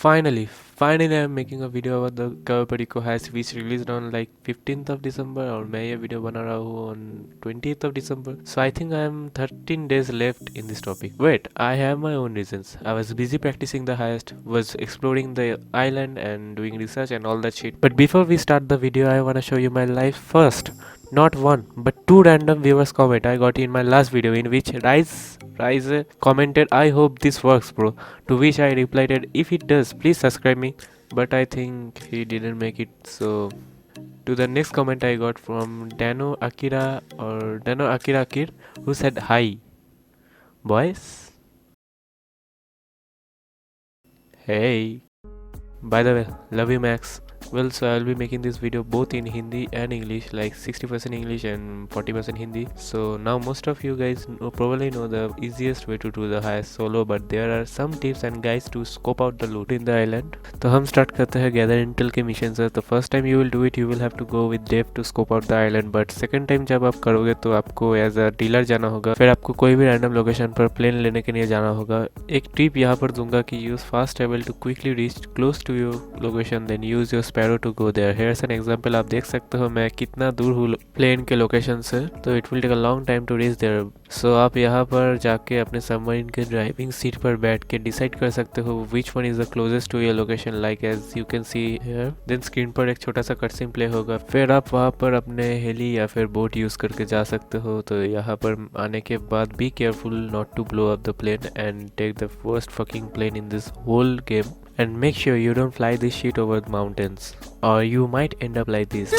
Finally I'm making a video about the Kawapari Heist which released on like 15th of December और मैं ये video बना रहा हूँ on 20th of December. So I think I am 13 days left in this topic. Wait, I have my own reasons. I was busy practicing the heist, was exploring the island and doing research and all that shit. But before we start the video, I wanna show you my life first. Not one, but two random viewers comment I got in my last video in which Rise commented, I hope this works, bro. To which I replied, if it does, please subscribe me. But I think he didn't make it. So to the next comment I got from Dano Akira Akir, who said hi. Boys. Hey. By the way, love you Max. Well, so I'll be making this video both in Hindi and English, like 60% English and 40% Hindi. So now most of you guys probably know the easiest way to do the heist solo, but there are some tips and guides to scope out the loot in the island. तो हम start करते हैं gather Intel के mission से. तो first time you will do it, you will have to go with Dave to scope out the island, but second time जब आप करोगे तो आपको एज अ डीलर जाना होगा. फिर आपको कोई भी रैंडम लोकेशन पर प्लेन लेने के लिए जाना होगा. एक टिप यहाँ पर दूंगा कि use fast travel to quickly reach close to your location, then use your sparrow to go there. Here's an example, आप देख सकते हो मैं कितना दूर हूँ प्लेन के लोकेशन से, तो it will take a long time to reach there. So आप यहाँ पर जाके अपने सबमरीन के ड्राइविंग सीट पर बैठ के डिसाइड कर सकते हो which one is the closest to your location, like as you can see here. Then screen पर एक छोटा सा कटसीन प्ले होगा. फिर आप वहाँ पर अपने हेली या फिर बोट यूज करके जा सकते हो. तो यहाँ पर आने के बाद be careful not to blow up the plane and take the first fucking plane in this whole game, and make sure you don't fly this shit over the mountains or you might end up like this.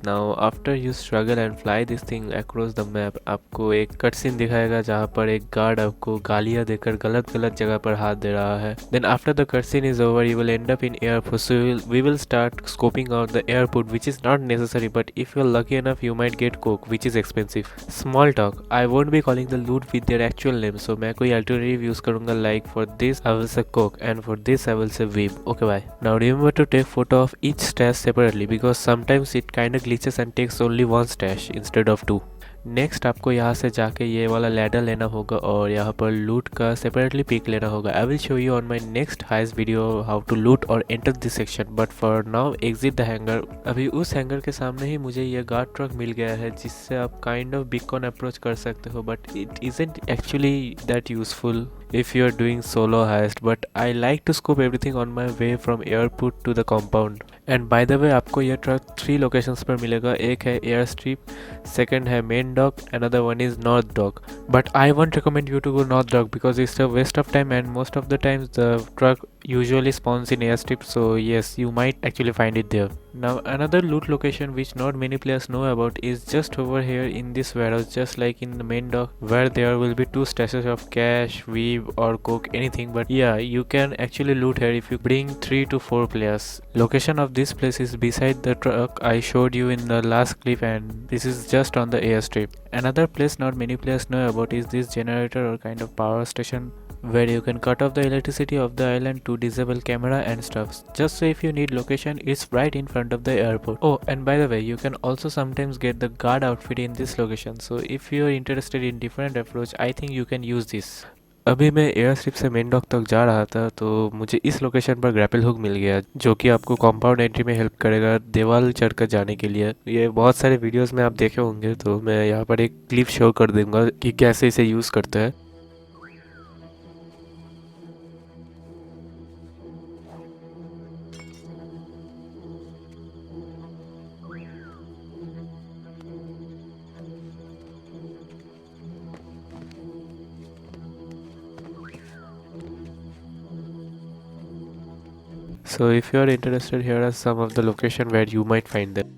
Now after you struggle and fly this thing across the map, आपको एक cut scene दिखाएगा जहाँ पर एक guard आपको गालियाँ देकर गलत जगह पर हाथ दे रहा है. Then after the cutscene is over, you will end up in airport. So we will start scoping out the airport, which is not necessary, but if you're lucky enough, you might get coke, which is expensive. Small talk. I won't be calling the loot with their actual name, so मैं कोई alternative use करूँगा. Like for this I will say coke, and for this I will say weeb. Okay, bye. Now remember to take photo of each stash separately because sometimes it kinda glitches and takes only one stash instead of two. Next आपको यहाँ से जाके ये वाला ladder लेना होगा और यहाँ पर लूट का सेपरेटली पिक लेना होगा. I will show you on my next heist video how to loot और enter this section, but for now exit the hangar. अभी उस हैंगर के सामने ही मुझे ये गार्ड ट्रक मिल गया है जिससे आप काइंड ऑफ बीकॉन अप्रोच कर सकते हो, but it isn't actually that useful if you are doing solo heist, but I like to scope everything on my way from airport to the compound. And by the way, आपको यह truck 3 locations पर मिलेगा. एक है air strip, second है main dock, another one is north dock. But I won't recommend you to go north dock because it's a waste of time and most of the times the truck usually spawns in airstrip, so yes, you might actually find it there. Now another loot location which not many players know about is just over here in this warehouse, just like in the main dock, where there will be 2 stashes of cash, weave or coke, anything. But yeah, you can actually loot here if you bring 3 to 4 players. Location of this place is beside the truck I showed you in the last clip, and this is just on the airstrip. Another place not many players know about is this generator or kind of power station where you can cut off the electricity of the island to disable camera and stuff. Just so if you need location, it's right in front of the airport. Oh, and by the way, you can also sometimes get the guard outfit in this location, so if you are interested in different approach, I think you can use this. अभी मैं air strip से main dock तक जा रहा था तो मुझे इस लोकेशन पर ग्रैपल हुक मिल गया जो कि आपको कंपाउंड एंट्री में हेल्प करेगा दीवार चढ़कर जाने के लिए. ये बहुत सारे वीडियोस में आप देखे होंगे, तो मैं यहाँ पर एक क्लिप शो कर दूंगा कि कैसे इसे यूज़ करते हैं. So if you are interested, here are some of the location where you might find them.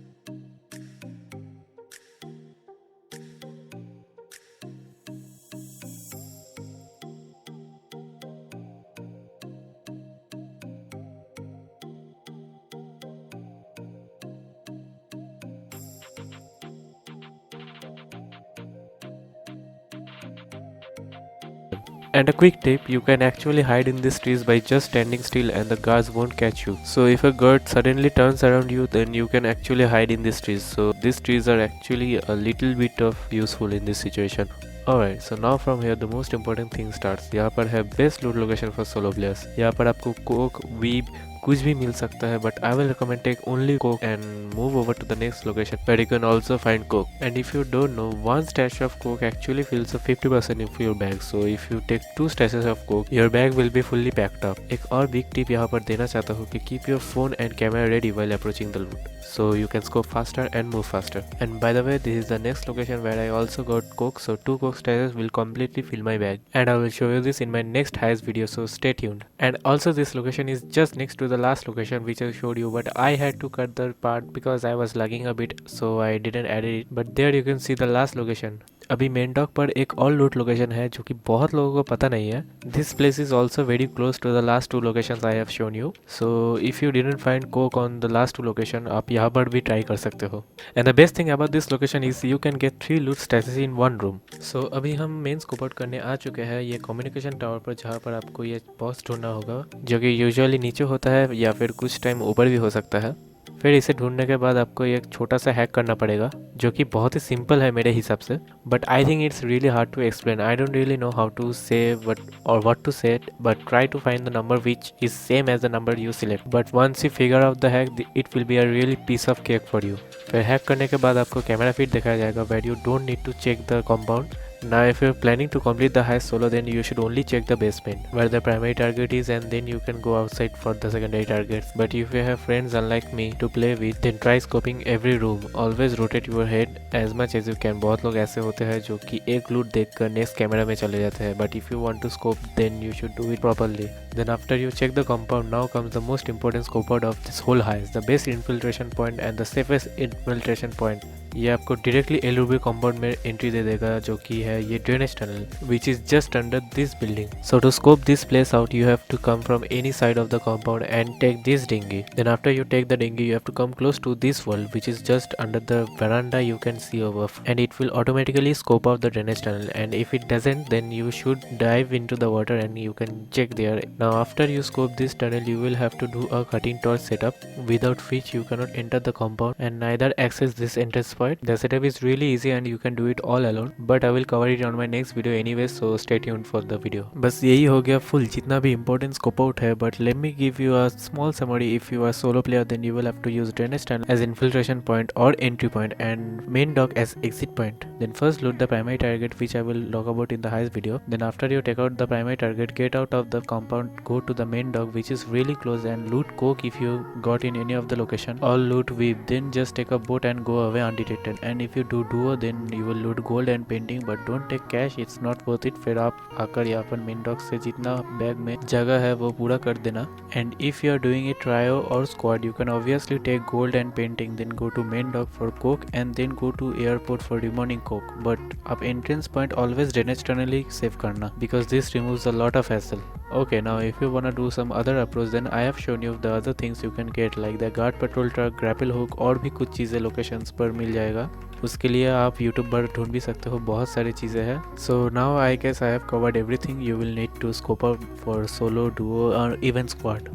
And a quick tip, you can actually hide in these trees by just standing still and the guards won't catch you. So if a guard suddenly turns around you, then you can actually hide in these trees. So these trees are actually a little bit of useful in this situation. Alright, so now from here the most important thing starts. यहाँ पर है best loot location for solo players. यहाँ पर आपको coke, weeb, कुछ भी मिल सकता है, but I will recommend take only coke and move over to the next location where you can also find coke. And if you don't know, one stash of coke actually fills up 50% of your bag. So if you take 2 stashes of coke, your bag will be fully packed up. एक और big tip यहाँ पर देना चाहता हूँ कि keep your phone and camera ready while approaching the loot, so you can scope faster and move faster. And by the way, this is the next location where I also got coke, so 2 coke stashes will completely fill my bag, and I will show you this in my next heist video, so stay tuned. And also this location is just next to the last location which I showed you, but I had to cut the part because I was lagging a bit, so I didn't edit it. But there you can see the last location. अभी main dock पर एक और लूट location है जो कि बहुत लोगों को पता नहीं है. This place is also very close to the last 2 locations I have shown you. So if you didn't find coke on the last 2 location, आप यहाँ पर भी ट्राई कर सकते हो. And the best thing about this location is you can get 3 loot स्टैशेस in 1 room. सो अभी हम main scope out करने आ चुके हैं ये कम्युनिकेशन टावर पर, जहाँ पर आपको ये बॉस ढूंढना होगा जो कि यूजुअली नीचे होता है या फिर कुछ टाइम ऊपर भी हो सकता है. फिर इसे ढूंढने के बाद आपको एक छोटा सा हैक करना पड़ेगा जो कि बहुत ही सिंपल है मेरे हिसाब से, but I think it's really hard to explain. I don't really know how to say what to say it, but try to find the number which is same as the number you select. But once you figure out the hack, it will be a really piece of cake for you. फिर hack करने के बाद आपको camera feed दिखाया जाएगा where you don't need to check the compound. Now if you're planning to complete the heist solo, then you should only check the basement where the primary target is, and then you can go outside for the secondary targets. But if you have friends unlike me to play with, then try scoping every room. Always rotate your head as much as you can. बहुत लोग ऐसे होते हैं जो कि एक लूट देखकर नेक्स्ट कैमरा में चले जाते हैं, but if you want to scope, then you should do it properly. Then after you check the compound, now comes the most important scope out of this whole heist, the best infiltration point and the safest infiltration point. ये आपको directly एलरूबी compound में entry दे देगा जो कि है ये drainage tunnel which is just under this building. So to scope this place out you have to come from any side of the compound and take this dinghy. Then after you take the dinghy, you have to come close to this wall which is just under the veranda you can see above, and it will automatically scope out the drainage tunnel, and if it doesn't, then you should dive into the water and you can check there. Now after you scope this tunnel, you will have to do a cutting torch setup without which you cannot enter the compound and neither access this entrance point. The setup is really easy and you can do it all alone, but I will cover it on my next video anyway, so stay tuned for the video. बस यही हो गया full जितना भी important scope out है, but let me give you a small summary. If you are solo player, then you will have to use drainage tunnel as infiltration point or entry point and main dock as exit point. Then first loot the primary target, which I will talk about in the heist video. Then after you take out the primary target, get out of the compound, go to the main dock which is really close, and loot coke if you got in any of the location, or loot weave. Then just take a boat and go away undetected. And if you do duo, then you will loot gold and painting, but don't take cash, it's not worth it. फिर आप आकर यहाँ पर main dock से जितना bag में जगह है वो पूरा कर देना. And if you are doing it trio or squad, you can obviously take gold and painting, then go to main dock for coke and then go to airport for remaining coke. But आप entrance point always drainage tunnel ही save करना because this removes a lot of hassle. Okay, now if you wanna do some other approach, then I have shown you the other things you can get like the guard patrol truck, grapple hook और भी कुछ चीज़ें locations पर मिल जाएगा. उसके लिए आप YouTube पर ढूंढ भी सकते हो, बहुत सारी चीज़ें हैं. So now I guess I have covered everything you will need to scope out for solo, duo और even squad.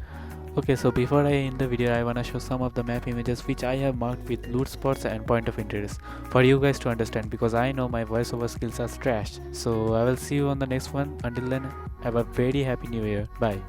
Okay, so before I end the video, I wanna show some of the map images which I have marked with loot spots and point of interest for you guys to understand, because I know my voiceover skills are trash. So I will see you on the next one. Until then, have a very happy new year. Bye.